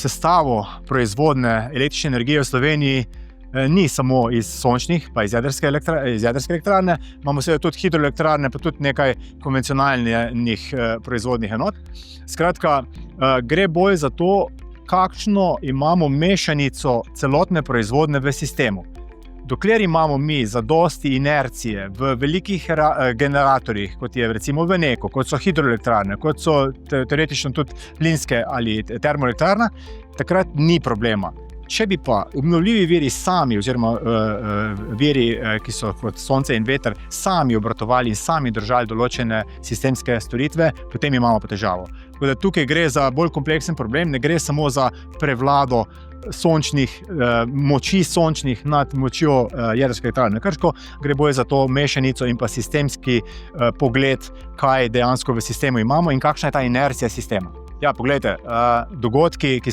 sestavo proizvodne električne energije v Sloveniji ni samo iz sončnih, pa iz jedrske elektrarne, imamo seveda tudi hidroelektrarne, pa tudi nekaj konvencionalnih proizvodnih enot. Skratka, gre bolj za to, kakšno imamo mešanico celotne proizvodne v sistemu. Dokler imamo mi zadosti inercije v velikih generatorjih, kot je recimo v NEK-u, kot so hidroelektrarne, kot so teoretično tudi plinske ali termoelektrarne, takrat ni problema. Če bi pa obnovljivi viri sami, oziroma viri, ki so kot sonce in veter, sami obratovali in sami držali določene sistemske storitve, potem imamo pa težavo. Tako da tukaj gre za bolj kompleksen problem, ne gre samo za prevlado moči sončnih nad močjo jedrske elektrarne Krško, gre bolj za to mešanico in pa sistemski pogled, kaj dejansko v sistemu imamo in kakšna je ta inercija sistema. Ja, poglejte, dogodki, ki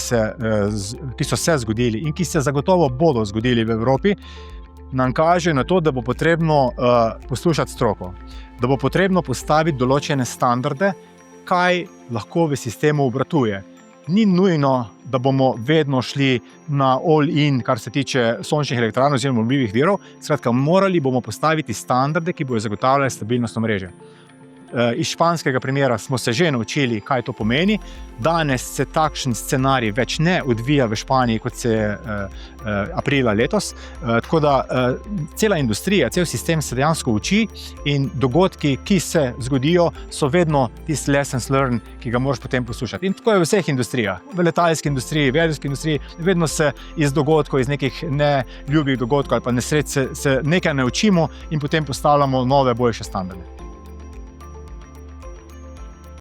so se zgodili in ki se zagotovo bodo zgodili v Evropi, nam kažejo na to, da bo potrebno poslušati stroko, da bo potrebno postaviti določene standarde, kaj lahko v sistemu obratuje. Ni nujno, da bomo vedno šli na all-in, kar se tiče sončnih elektrarn oziroma obnovljivih virov. Skratka, morali bomo postaviti standarde, ki bodo zagotavljali stabilnost omrežja. Iz španskega primera smo se že naučili, kaj to pomeni. Danes se takšen scenarij več ne odvija v Španiji, kot se je aprila letos. Tako da cela industrija, cel sistem se dejansko uči in dogodki, ki se zgodijo, so vedno tisti lessons learned, ki ga moraš potem poslušati. In tako je v vseh industrijah. V letalski industriji, v jedrski industriji, vedno se iz dogodkov, iz nekih neljubih dogodkov ali pa nesreč se nekaj naučimo in potem postavljamo nove, boljše standarde.